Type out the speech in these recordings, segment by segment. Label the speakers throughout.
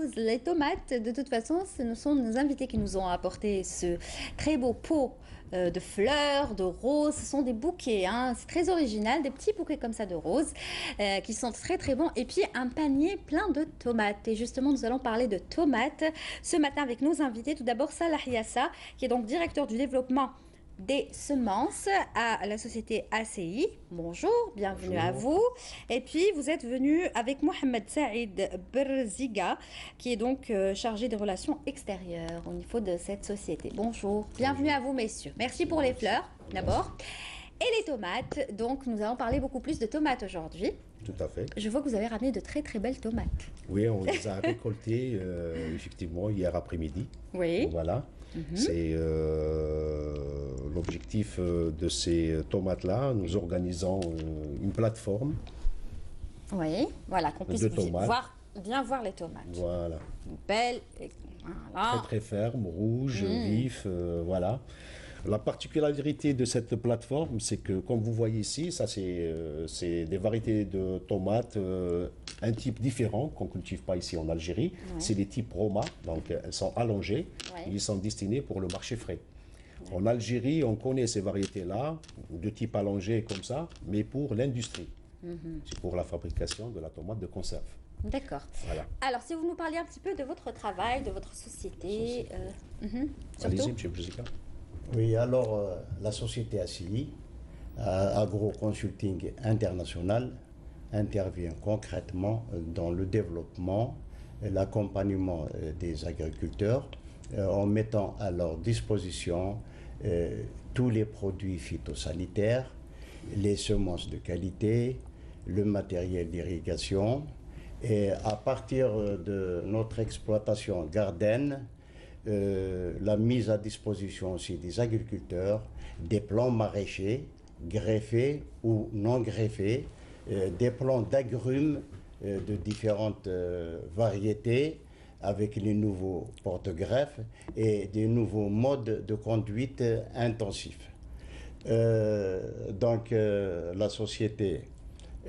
Speaker 1: roses, les tomates. De toute façon, ce sont nos invités qui nous ont apporté ce très beau pot de fleurs, de roses. Ce sont des bouquets, hein. C'est très original, des petits bouquets comme ça de roses qui sont très très bons. Et puis un panier plein de tomates. Et justement, nous allons parler de tomates ce matin avec nos invités. Tout d'abord, Salah Yassa, qui est donc directeur du développement des semences à la société ACI. Bonjour, bienvenue à vous. Et puis, vous êtes venu avec Mohamed Saïd Berziga, qui est donc chargé des relations extérieures au niveau de cette société. Bonjour, bienvenue à vous, messieurs. Merci pour les fleurs, d'abord. Et les tomates, donc nous allons parler beaucoup plus de tomates aujourd'hui.
Speaker 2: Tout à fait.
Speaker 1: Je vois que vous avez ramené de très très belles tomates.
Speaker 2: Oui, on les a récoltées effectivement hier après-midi.
Speaker 1: Oui.
Speaker 2: Voilà. C'est l'objectif de ces tomates-là. Nous organisons une plateforme.
Speaker 1: Oui, voilà, qu'on puisse bien voir les tomates.
Speaker 2: Voilà.
Speaker 1: Belles, voilà.
Speaker 2: Très très fermes, rouges, vifs, voilà. La particularité de cette plateforme, c'est que, comme vous voyez ici, ça c'est des variétés de tomates, un type différent qu'on ne cultive pas ici en Algérie. Ouais. C'est des types Roma, donc elles sont allongées, ouais. Ils sont destinés pour le marché frais. Ouais. En Algérie, on connaît ces variétés-là, de type allongé comme ça, mais pour l'industrie. C'est pour la fabrication de la tomate de conserve.
Speaker 1: D'accord. Voilà. Alors, si vous nous parliez un petit peu de votre travail, de votre société.
Speaker 2: Allez-y, M. Brzika.
Speaker 3: Oui, alors la société ACI, Agro Consulting International, intervient concrètement dans le développement et l'accompagnement des agriculteurs en mettant à leur disposition tous les produits phytosanitaires, les semences de qualité, le matériel d'irrigation. Et à partir de notre exploitation Garden, la mise à disposition aussi des agriculteurs, des plants maraîchers, greffés ou non greffés, des plants d'agrumes de différentes variétés avec les nouveaux porte-greffes et des nouveaux modes de conduite intensifs. Donc la société,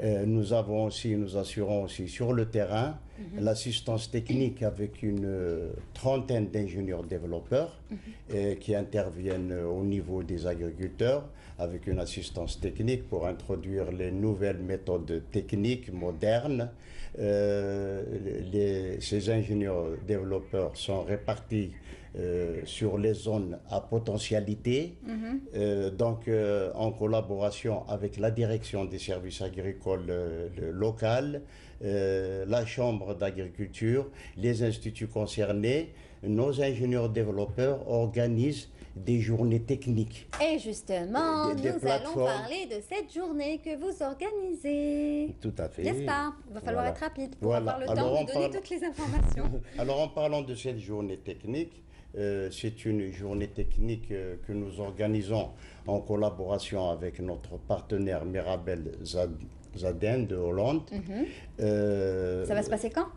Speaker 3: nous assurons aussi sur le terrain l'assistance technique avec une trentaine d'ingénieurs développeurs qui interviennent au niveau des agriculteurs avec une assistance technique pour introduire les nouvelles méthodes techniques modernes. Ces ingénieurs développeurs sont répartis sur les zones à potentialité, donc en collaboration avec la direction des services agricoles locales, la chambre d'agriculture, les instituts concernés. Nos ingénieurs développeurs organisent des journées techniques.
Speaker 1: Et justement, nous allons parler de cette journée que vous organisez.
Speaker 2: Tout à fait.
Speaker 1: N'est-ce pas? Il va falloir être rapide pour avoir le temps de donner toutes les informations.
Speaker 3: Alors, en parlant de cette journée technique, c'est une journée technique que nous organisons en collaboration avec notre partenaire Mirabel Zaden de Hollande.
Speaker 1: Ça va se passer quand?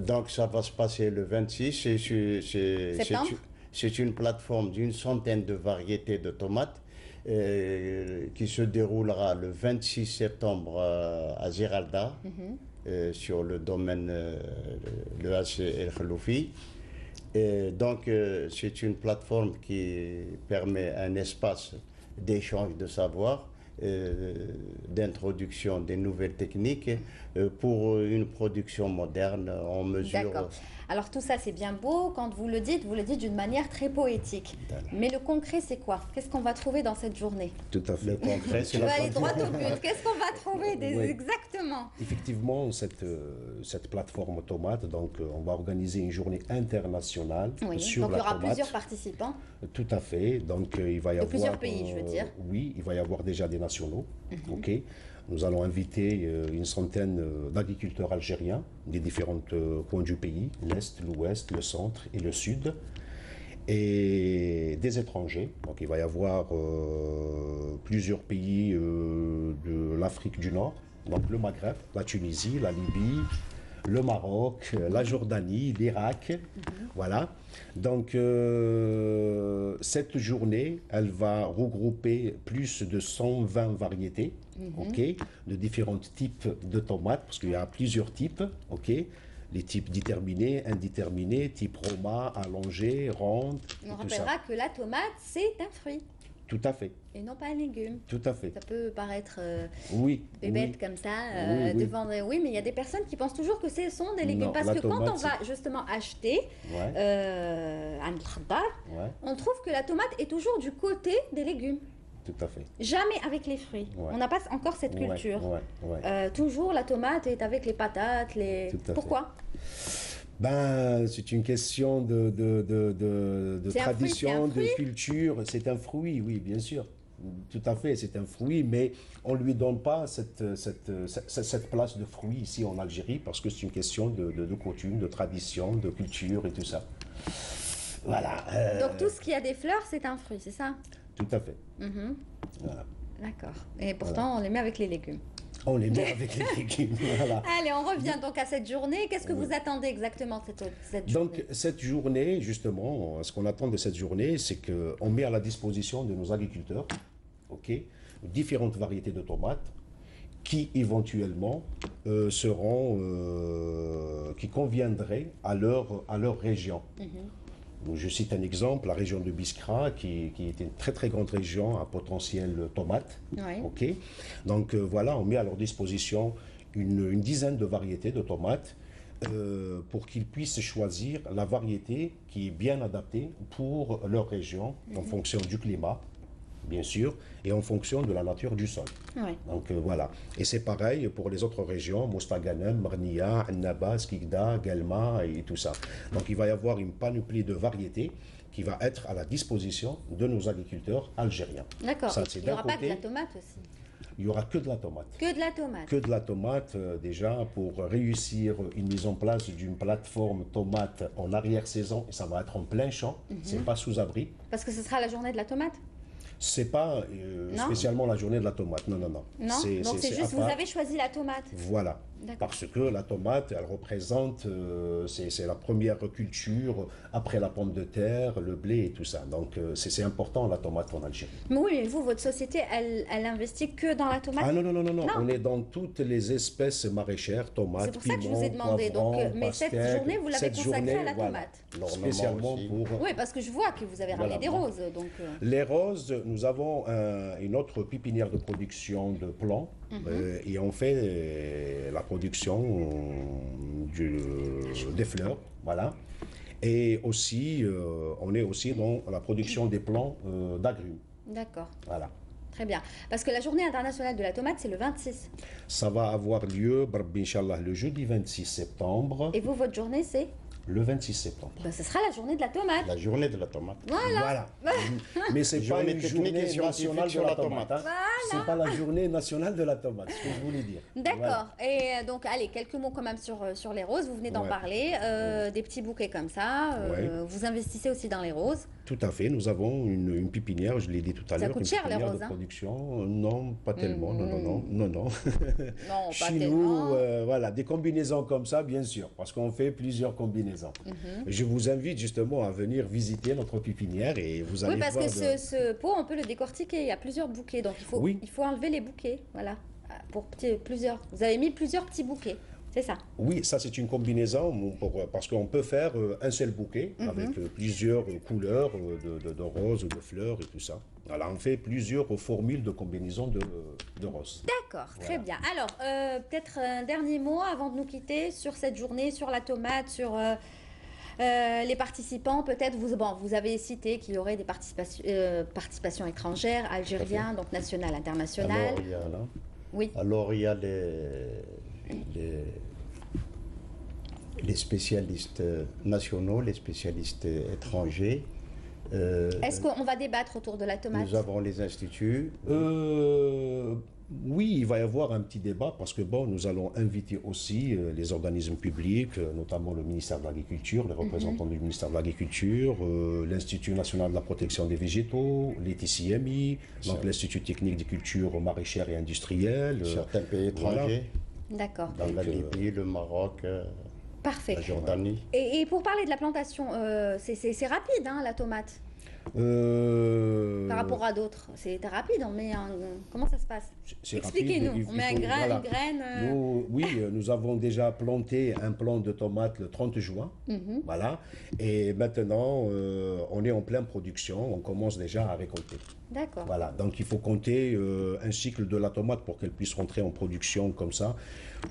Speaker 3: Donc ça va se passer le 26. C'est une plateforme d'une centaine de variétés de tomates qui se déroulera le 26 septembre à Ziralda, sur le domaine le AC El Khloufi. Et donc, c'est une plateforme qui permet un espace d'échange de savoir, d'introduction des nouvelles techniques pour une production moderne en mesure.
Speaker 1: D'accord. Alors tout ça c'est bien beau, quand vous le dites d'une manière très poétique. Mais le concret c'est quoi? Qu'est-ce qu'on va trouver dans cette journée?
Speaker 2: Tout à fait.
Speaker 3: Le concret c'est
Speaker 1: la aller droit au but. Qu'est-ce qu'on va trouver exactement?
Speaker 2: Effectivement, cette plateforme tomate, donc on va organiser une journée internationale sur la tomate.
Speaker 1: Donc il y aura plusieurs participants.
Speaker 2: Tout à fait. Donc il va y avoir
Speaker 1: plusieurs pays, je veux dire.
Speaker 2: Oui, il va y avoir déjà des nationaux. Ok. Nous allons inviter une centaine d'agriculteurs algériens des différents coins du pays, l'Est, l'Ouest, le Centre et le Sud, et des étrangers. Donc il va y avoir plusieurs pays de l'Afrique du Nord, donc le Maghreb, la Tunisie, la Libye, le Maroc, la Jordanie, l'Irak, voilà. Donc cette journée, elle va regrouper plus de 120 variétés, ok, de différents types de tomates, parce qu'il y a plusieurs types, ok, les types déterminés, indéterminés, type Roma, allongé, ronde,
Speaker 1: On
Speaker 2: et tout ça.
Speaker 1: rappellera que la tomate, c'est un fruit
Speaker 2: Tout à fait,
Speaker 1: et non pas un légume.
Speaker 2: tout à fait.
Speaker 1: Ça peut paraître
Speaker 2: Oui,
Speaker 1: bébête
Speaker 2: oui.
Speaker 1: comme ça,
Speaker 2: Oui, oui.
Speaker 1: devant... Oui, mais il y a des personnes qui pensent toujours que ce sont des légumes.
Speaker 2: Non,
Speaker 1: Parce
Speaker 2: la
Speaker 1: que quand
Speaker 2: tomate,
Speaker 1: on va justement acheter
Speaker 2: Ouais,
Speaker 1: un khadar,
Speaker 2: ouais,
Speaker 1: on trouve que la tomate est toujours du côté des légumes.
Speaker 2: tout à fait.
Speaker 1: Jamais avec les fruits.
Speaker 2: Ouais.
Speaker 1: On n'a pas encore cette
Speaker 2: Ouais,
Speaker 1: culture.
Speaker 2: ouais, ouais.
Speaker 1: Toujours la tomate est avec les patates.
Speaker 2: Tout à fait.
Speaker 1: Pourquoi?
Speaker 2: Ben, c'est une question de
Speaker 1: C'est un fruit, c'est
Speaker 2: tradition,
Speaker 1: un
Speaker 2: de
Speaker 1: fruit
Speaker 2: culture. C'est un fruit, oui, bien sûr. Tout à fait, c'est un fruit, mais on ne lui donne pas cette place de fruit ici en Algérie parce que c'est une question de coutume, de tradition, de culture et tout ça. Voilà.
Speaker 1: Donc tout ce qui a des fleurs, c'est un fruit, c'est ça?
Speaker 2: Tout à fait.
Speaker 1: Mhm.
Speaker 2: Voilà.
Speaker 1: D'accord. Et pourtant, on les met avec les légumes.
Speaker 2: On les met avec les légumes. Voilà.
Speaker 1: Allez, on revient donc à cette journée. Qu'est-ce que vous attendez exactement de cette journée?
Speaker 2: Donc cette journée, justement, ce qu'on attend de cette journée, c'est qu'on met à la disposition de nos agriculteurs, ok, différentes variétés de tomates qui éventuellement qui conviendraient à leur région. Donc, je cite un exemple, la région de Biskra, qui est une très très grande région à potentiel tomate.
Speaker 1: Oui.
Speaker 2: Ok. Donc voilà, on met à leur disposition une dizaine de variétés de tomates pour qu'ils puissent choisir la variété qui est bien adaptée pour leur région en fonction du climat, bien sûr, et en fonction de la nature du sol.
Speaker 1: Oui.
Speaker 2: Donc voilà. Et c'est pareil pour les autres régions, Mostaganem, Marnia, Annaba, Skikda, Galma et tout ça. Donc il va y avoir une panoplie de variétés qui va être à la disposition de nos agriculteurs algériens.
Speaker 1: D'accord.
Speaker 2: Ça,
Speaker 1: Et
Speaker 2: c'est
Speaker 1: il n'y
Speaker 2: d'un
Speaker 1: aura pas de
Speaker 2: côté.
Speaker 1: la tomate aussi.
Speaker 2: Il n'y aura que de la tomate.
Speaker 1: Que de la tomate.
Speaker 2: Que de la tomate, déjà, pour réussir une mise en place d'une plateforme tomate en arrière-saison, et ça va être en plein champ, c'est pas sous abri.
Speaker 1: Parce que ce sera la journée de la tomate.
Speaker 2: C'est pas
Speaker 1: Non.
Speaker 2: spécialement la journée de la tomate, non, non, non.
Speaker 1: Non. Donc c'est
Speaker 2: à
Speaker 1: juste, vous
Speaker 2: part.
Speaker 1: avez choisi la tomate.
Speaker 2: Voilà.
Speaker 1: D'accord.
Speaker 2: Parce que la tomate, elle représente, c'est la première culture après la pomme de terre, le blé et tout ça. Donc c'est important la tomate en Algérie.
Speaker 1: Mais oui, mais vous, votre société, elle investit que dans la tomate.
Speaker 2: Ah non, non, non, non, non,
Speaker 1: Non.
Speaker 2: on est dans toutes les espèces maraîchères, tomates,
Speaker 1: C'est pour ça que je vous ai
Speaker 2: piments,
Speaker 1: demandé. Donc,
Speaker 2: poivrons,
Speaker 1: mais cette
Speaker 2: pastèques.
Speaker 1: journée, vous l'avez
Speaker 2: Cette
Speaker 1: consacrée
Speaker 2: journée,
Speaker 1: à la
Speaker 2: voilà,
Speaker 1: tomate.
Speaker 3: L'ornement
Speaker 2: spécialement
Speaker 3: aussi.
Speaker 2: pour...
Speaker 1: Oui, parce que je vois que vous avez ramené
Speaker 2: Voilà.
Speaker 1: des roses. Donc,
Speaker 2: Les roses, nous avons une autre pépinière de production de plants et on fait la production des fleurs, voilà. Et aussi, on est aussi dans la production des plants d'agrumes,
Speaker 1: d'accord.
Speaker 2: voilà.
Speaker 1: Très bien. Parce que la journée internationale de la tomate, c'est le 26.
Speaker 2: Ça va avoir lieu, Barbi, Inch'Allah, le jeudi 26 septembre.
Speaker 1: Et vous, votre journée, c'est
Speaker 2: Le 26 septembre.
Speaker 1: ben, ce sera la journée de la tomate.
Speaker 3: La journée de la tomate.
Speaker 1: Voilà.
Speaker 2: Mais c'est pas
Speaker 3: Journée
Speaker 2: une
Speaker 3: technique
Speaker 2: journée
Speaker 3: et scientifique
Speaker 2: nationale de
Speaker 3: sur
Speaker 2: la
Speaker 3: la
Speaker 2: tomate.
Speaker 3: tomate.
Speaker 2: Hein. C'est pas la journée nationale de la tomate, ce que je voulais dire.
Speaker 1: D'accord.
Speaker 2: Voilà.
Speaker 1: Et donc, allez, quelques mots quand même sur les roses. Vous venez d'en
Speaker 2: Ouais.
Speaker 1: parler. Des petits bouquets comme ça.
Speaker 2: Ouais.
Speaker 1: Vous investissez aussi dans les roses.
Speaker 2: Tout à fait, nous avons une pépinière, je l'ai dit tout à
Speaker 1: Ça
Speaker 2: l'heure,
Speaker 1: coûte
Speaker 2: une
Speaker 1: cher, les
Speaker 2: pépinière
Speaker 1: roses,
Speaker 2: de
Speaker 1: hein.
Speaker 2: production. Non, pas tellement, non, non, non, non, non.
Speaker 1: Non, pas
Speaker 2: Chez
Speaker 1: tellement.
Speaker 2: nous, voilà, des combinaisons comme ça, bien sûr, parce qu'on fait plusieurs combinaisons. Je vous invite justement à venir visiter notre pépinière et vous allez
Speaker 1: Oui, parce
Speaker 2: voir
Speaker 1: que ce pot, on peut le décortiquer. Il y a plusieurs bouquets. Donc,
Speaker 2: Oui.
Speaker 1: il faut enlever les bouquets. Voilà. Pour plusieurs. Vous avez mis plusieurs petits bouquets. C'est ça.
Speaker 2: Oui, ça c'est une combinaison parce qu'on peut faire un seul bouquet avec plusieurs couleurs de roses, de fleurs et tout ça. Voilà, on fait plusieurs formules de combinaison de roses.
Speaker 1: D'accord, très bien. Alors, peut-être un dernier mot avant de nous quitter sur cette journée, sur la tomate, sur les participants. Peut-être, vous avez cité qu'il y aurait des participations étrangères, algériens, donc nationales, internationales. Oui.
Speaker 3: Alors, il y a les spécialistes nationaux, les spécialistes étrangers.
Speaker 1: Est-ce qu'on va débattre autour de la tomate?
Speaker 3: Nous avons les instituts.
Speaker 2: Oui, il va y avoir un petit débat parce que bon, nous allons inviter aussi les organismes publics, notamment le ministère de l'Agriculture, les représentants du ministère de l'Agriculture, l'Institut national de la protection des végétaux, l'ETCMI, donc l'Institut technique des cultures maraîchères et industrielles.
Speaker 3: Certains pays
Speaker 2: voilà.
Speaker 3: étrangers,
Speaker 1: D'accord.
Speaker 3: dans la Libye, le Maroc,
Speaker 1: Parfait.
Speaker 3: la Jordanie.
Speaker 1: Et pour parler de la plantation, c'est rapide, hein, la tomate. Par rapport à d'autres, c'est rapide, on met un... Comment ça se passe?
Speaker 2: C'est
Speaker 1: Expliquez-nous,
Speaker 2: rapide,
Speaker 1: on met un grain,
Speaker 2: voilà.
Speaker 1: une graine...
Speaker 2: Oui, nous avons déjà planté un plant de tomates le 30 juin. Voilà. Et maintenant, on est en pleine production. On commence déjà à récolter.
Speaker 1: D'accord.
Speaker 2: Voilà. Donc, il faut compter un cycle de la tomate pour qu'elle puisse rentrer en production comme ça.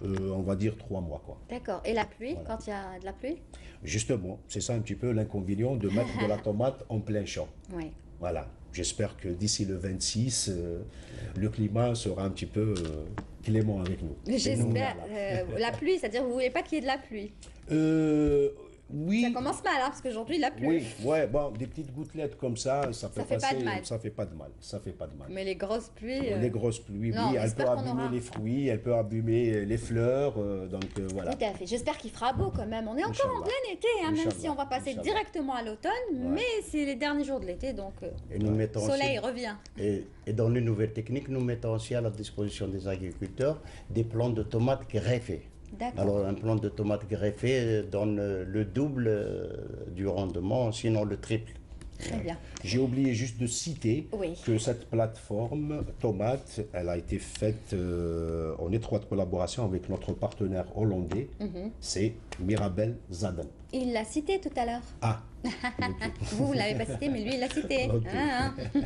Speaker 2: On va dire 3 mois, quoi.
Speaker 1: D'accord. Et la pluie, quand il y a de la pluie?
Speaker 2: Justement, c'est ça un petit peu l'inconvénient de mettre de la tomate en plein champ.
Speaker 1: Oui.
Speaker 2: Voilà. J'espère que d'ici le 26, le climat sera un petit peu clément avec nous.
Speaker 1: J'espère. La pluie, c'est-à-dire que vous ne voulez pas qu'il y ait de la pluie?
Speaker 2: Oui.
Speaker 1: Ça commence mal, hein, parce qu'aujourd'hui, la pluie.
Speaker 2: Oui, ouais, bon, des petites gouttelettes comme ça peut
Speaker 1: fait pas de mal.
Speaker 2: ça fait pas de mal. Ça fait pas de mal.
Speaker 1: Mais les grosses pluies...
Speaker 2: Les grosses pluies,
Speaker 1: non,
Speaker 2: oui, elle peut
Speaker 1: j'espère qu'on
Speaker 2: abîmer
Speaker 1: aura-
Speaker 2: les fruits, elle peut abîmer les fleurs, donc voilà.
Speaker 1: Tout à fait. J'espère qu'il fera beau quand même. On est encore en
Speaker 2: Inch'Allah.
Speaker 1: plein été, hein, même
Speaker 2: Inch'Allah.
Speaker 1: si on va passer
Speaker 2: Inch'Allah.
Speaker 1: directement à l'automne, mais c'est les derniers jours de l'été, donc
Speaker 3: Et nous mettons
Speaker 1: le soleil
Speaker 3: aussi-
Speaker 1: revient.
Speaker 3: Et dans les nouvelles techniques, nous mettons aussi à la disposition des agriculteurs des plants de tomates greffés.
Speaker 1: D'accord.
Speaker 3: Alors un plant de tomates greffé donne le double du rendement, sinon le triple.
Speaker 1: Très bien.
Speaker 2: J'ai oublié juste de citer
Speaker 1: Oui.
Speaker 2: que cette plateforme Tomate, elle a été faite en étroite collaboration avec notre partenaire hollandais, c'est Mirabel Zaden.
Speaker 1: Il l'a cité tout à l'heure.
Speaker 2: Ah,
Speaker 1: Vous ne l'avez pas cité, mais lui, il l'a cité.
Speaker 2: Ok.
Speaker 1: Hein, hein.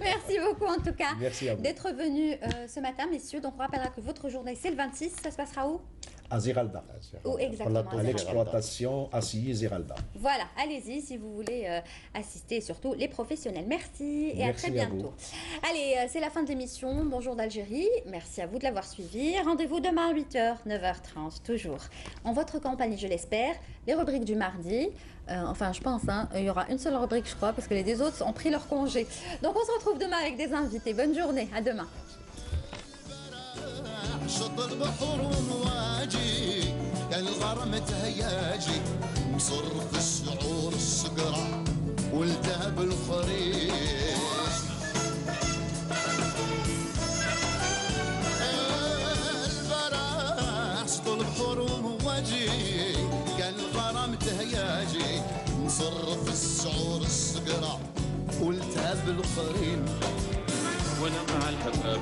Speaker 1: Merci beaucoup, en tout cas,
Speaker 2: Merci à vous.
Speaker 1: d'être venu ce matin, messieurs. Donc, on rappellera que votre journée, c'est le 26. Ça se passera où?
Speaker 2: à Zeralda,
Speaker 1: Où exactement?
Speaker 3: Plateau
Speaker 2: à
Speaker 1: Zeralda.
Speaker 2: l'exploitation Assis Zeralda.
Speaker 1: Voilà, allez-y si vous voulez assister, surtout les professionnels. Merci et à
Speaker 2: Merci
Speaker 1: très
Speaker 2: à
Speaker 1: bientôt. Allez, c'est la fin de l'émission. Bonjour d'Algérie. Merci à vous de l'avoir suivi. Rendez-vous demain à 8h, 9h30, toujours. En votre compagnie, je l'espère. Les rubriques du mardi. Enfin, je pense, hein, il y aura une seule rubrique, je crois, parce que les deux autres ont pris leur congé. Donc, on se retrouve demain avec des invités. Bonne journée. À demain.
Speaker 4: شط البحر ومواجي كان الغرام تهياجي مصر في الشعور السقرع والتهب الخريف البراح شط البحر ومواجي كان الغرام تهياجي مصر في الشعور السقرع والتهب الخريف
Speaker 5: وانا مع الحباب